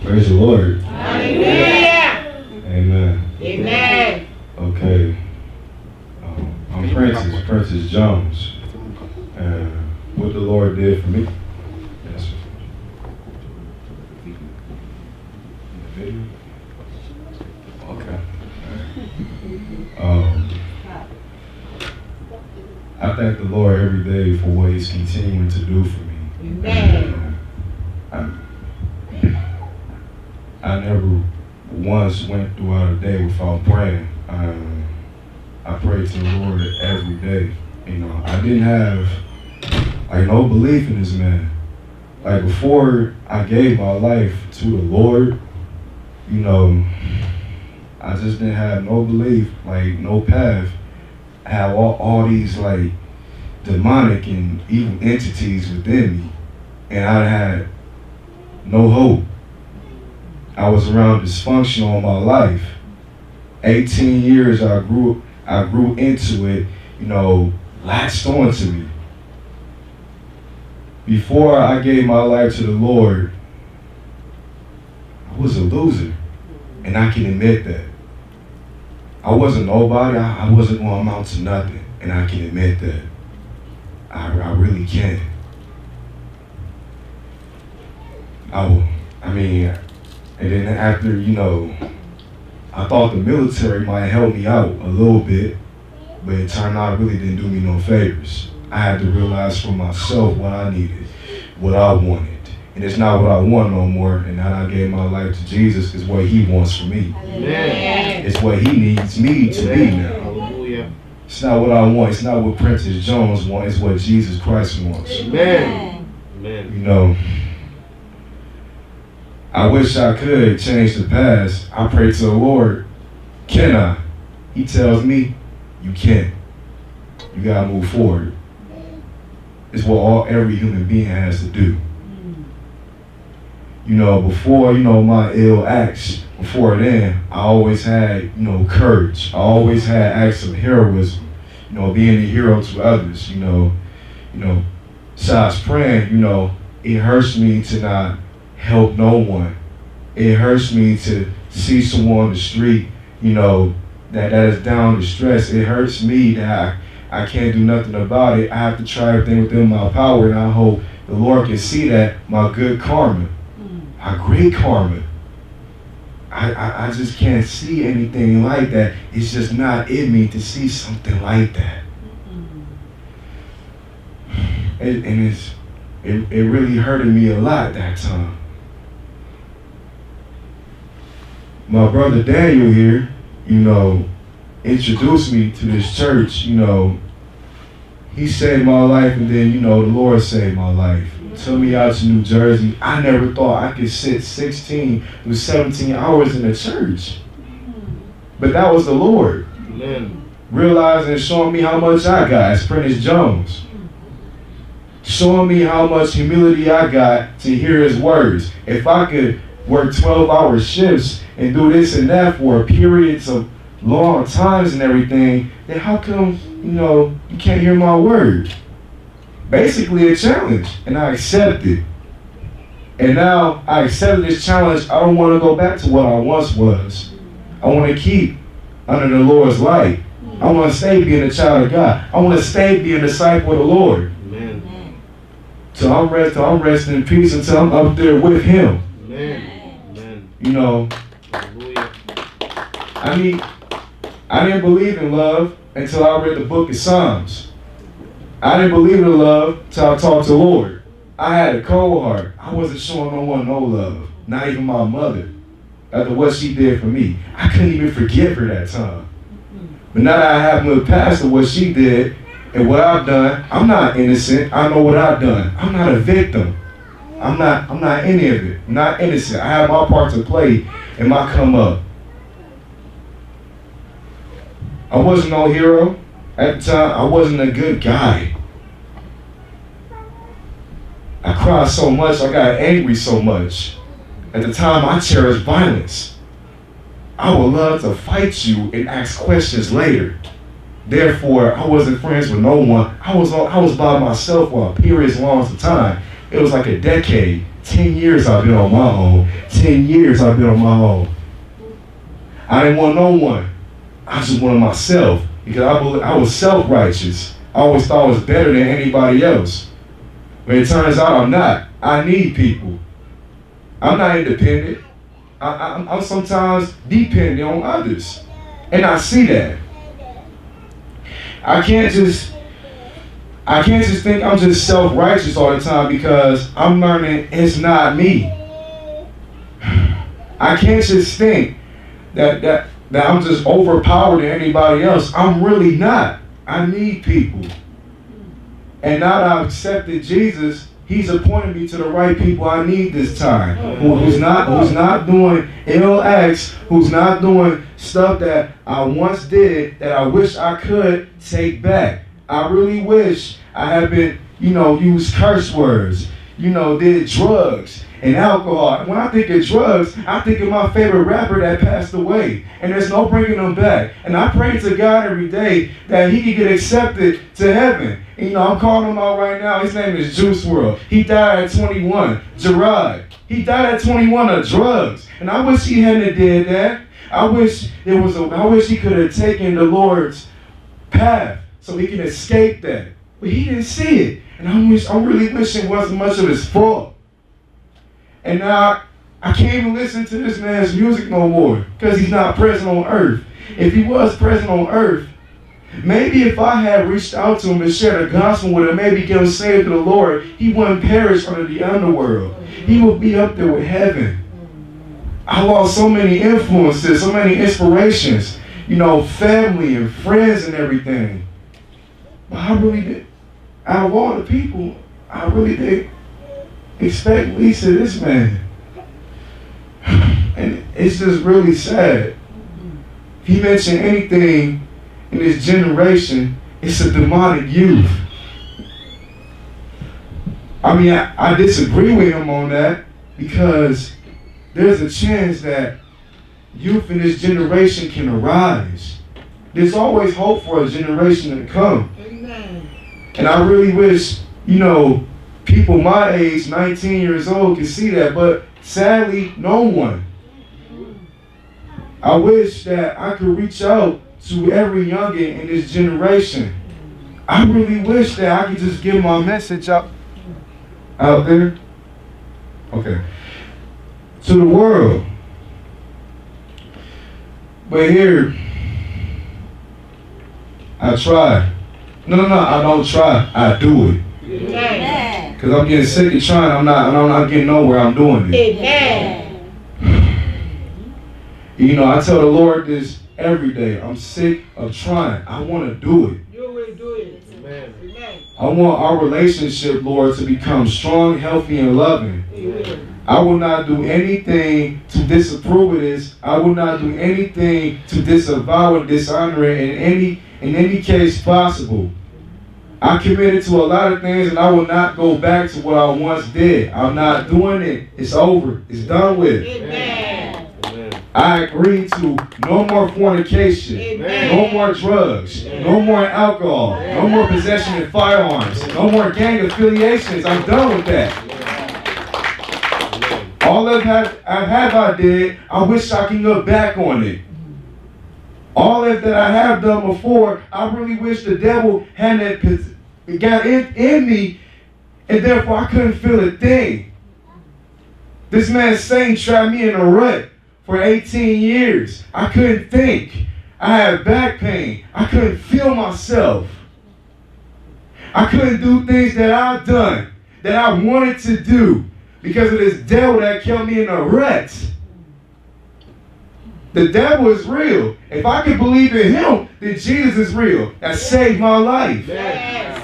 Praise the Lord. Hallelujah. Amen. Amen. Okay. I'm Princess Jones. And what the Lord did for me. Yes. Okay. I thank the Lord every day for what He's continuing to do for me. Amen. I never once went throughout a day without praying. I prayed to the Lord every day. You know, I didn't have no belief in this man. Like before I gave my life to the Lord, you know, I just didn't have no belief, no path. I have all these demonic and evil entities within me, and I had no hope. I was around dysfunction all my life. 18 years I grew into it, latched on to me. Before I gave my life to the Lord, I was a loser, and I can admit that. I wasn't nobody, I wasn't going to amount to nothing, and I can admit that. I really can. And then after, I thought the military might help me out a little bit, but it turned out it really didn't do me no favors. I had to realize for myself what I needed, what I wanted. And it's not what I want no more, and now I gave my life to Jesus is what He wants for me. Amen. It's what He needs me to be now. Hallelujah. It's not what I want, it's not what Princess Jones wants, it's what Jesus Christ wants. Amen. Amen. I wish I could change the past. I pray to the Lord, can I? He tells me, you can't. You gotta move forward. It's what every human being has to do. Before, my ill acts, before then, I always had, courage. I always had acts of heroism, being a hero to others, Besides praying, it hurts me to not help no one. It hurts me to see someone on the street, that is down distressed. It hurts me that I can't do nothing about it. I have to try everything within my power, and I hope the Lord can see that, my good karma, my great karma. I just can't see anything like that. It's just not in me to see something like that. And it really hurted me a lot that time. My brother Daniel here, introduced me to this church. He saved my life, and then, the Lord saved my life. Took me out to New Jersey. I never thought I could sit 16 to 17 hours in a church. But that was the Lord. Amen. Realizing and showing me how much I got as Princess Jones. Showing me how much humility I got to hear His words. If I could work 12-hour shifts and do this and that for periods of long times and everything, then how come, you can't hear my word? Basically a challenge, and I accepted. And now I accepted this challenge. I don't want to go back to what I once was. I want to keep under the Lord's light. I want to stay being a child of God. I want to stay being a disciple of the Lord. Amen. So I'm resting in peace until I'm up there with Him. Amen. Hallelujah. I didn't believe in love until I read the book of Psalms. I didn't believe in love until I talked to the Lord. I had a cold heart. I wasn't showing no one no love, not even my mother, after what she did for me. I couldn't even forgive her that time. But now that I have moved past what she did and what I've done, I'm not innocent. I know what I've done. I'm not a victim. I'm not any of it. I'm not innocent. I have my part to play in my come up. I wasn't no hero. At the time, I wasn't a good guy. I cried so much, I got angry so much. At the time, I cherished violence. I would love to fight you and ask questions later. Therefore, I wasn't friends with no one. I was by myself for a period long of time. It was like a decade 10 years I've been on my own. 10 years I've been on my own. I didn't want no one. I just wanted myself because I was self-righteous. I always thought I was better than anybody else. But it turns out I'm not. I need people. I'm not independent. I'm sometimes dependent on others. And I see that. I can't just think I'm just self-righteous all the time because I'm learning it's not me. I can't just think that I'm just overpowered than anybody else. I'm really not. I need people. And now that I've accepted Jesus, He's appointed me to the right people I need this time. Who's not doing ill acts, who's not doing stuff that I once did that I wish I could take back. I really wish I had been, used curse words, did drugs and alcohol. When I think of drugs, I think of my favorite rapper that passed away. And there's no bringing them back. And I pray to God every day that he can get accepted to heaven. And, I'm calling him out right now. His name is Juice WRLD. He died at 21. Gerard. He died at 21 of drugs. And I wish he hadn't did that. I wish he could have taken the Lord's path so he can escape that. But he didn't see it. And I'm really wishing it wasn't much of his fault. And now I can't even listen to this man's music no more because he's not present on earth. If he was present on earth, maybe if I had reached out to him and shared the gospel with him, maybe get him saved to the Lord, he wouldn't perish under the underworld. He would be up there with heaven. I lost so many influences, so many inspirations, family and friends and everything. But I really did. Out of all the people, I really did expect least of this man. And it's just really sad. If he mentioned anything in this generation, it's a demonic youth. I mean, I disagree with him on that because there's a chance that youth in this generation can arise. There's always hope for a generation to come. Amen. And I really wish, people my age, 19 years old, can see that, but sadly, no one. I wish that I could reach out to every youngin in this generation. I really wish that I could just get my message out there. Okay. To the world. But here, I try. No, I don't try. I do it. Amen. Because I'm getting sick of trying. I'm not getting nowhere. I'm doing it. Amen. I tell the Lord this every day. I'm sick of trying. I want to do it. You will do it. Amen. Amen. I want our relationship, Lord, to become strong, healthy, and loving. Amen. I will not do anything to disapprove of this. I will not do anything to disavow and dishonor it in any case possible. I committed to a lot of things and I will not go back to what I once did. I'm not doing it. It's over. It's done with. Amen. I agree to no more fornication, Amen. no more drugs, no more alcohol, no more possession of firearms, no more gang affiliations. I'm done with that. All I did, I wish I can look back on it. All that I have done before, I really wish the devil hadn't got in me, and therefore I couldn't feel a thing. This man Satan trapped me in a rut for 18 years. I couldn't think. I had back pain. I couldn't feel myself. I couldn't do things that I've done, that I wanted to do, because of this devil that kept me in a rut. The devil is real. If I can believe in him, then Jesus is real. That saved my life. Yes.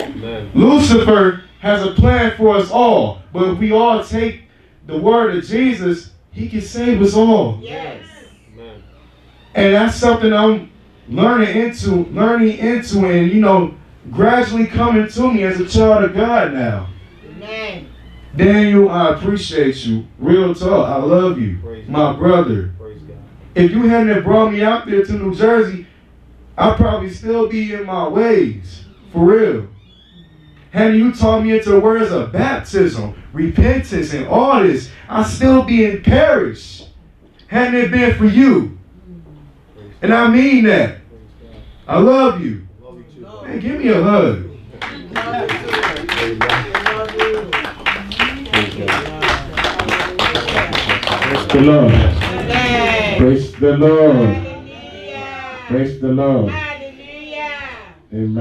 Amen. Lucifer has a plan for us all. But if we all take the word of Jesus, he can save us all. Yes. Amen. And that's something I'm learning into and, gradually coming to me as a child of God now. Amen. Daniel, I appreciate you. Real talk. I love you. My brother. Praise God. If you hadn't brought me out there to New Jersey, I'd probably still be in my ways. For real. Had you taught me into the words of baptism, repentance, and all this, I'd still be in Paris. Hadn't it been for you. And I mean that. I love you. Man, give me a hug. Praise the Lord. Praise the Lord. Praise the Lord. Amen.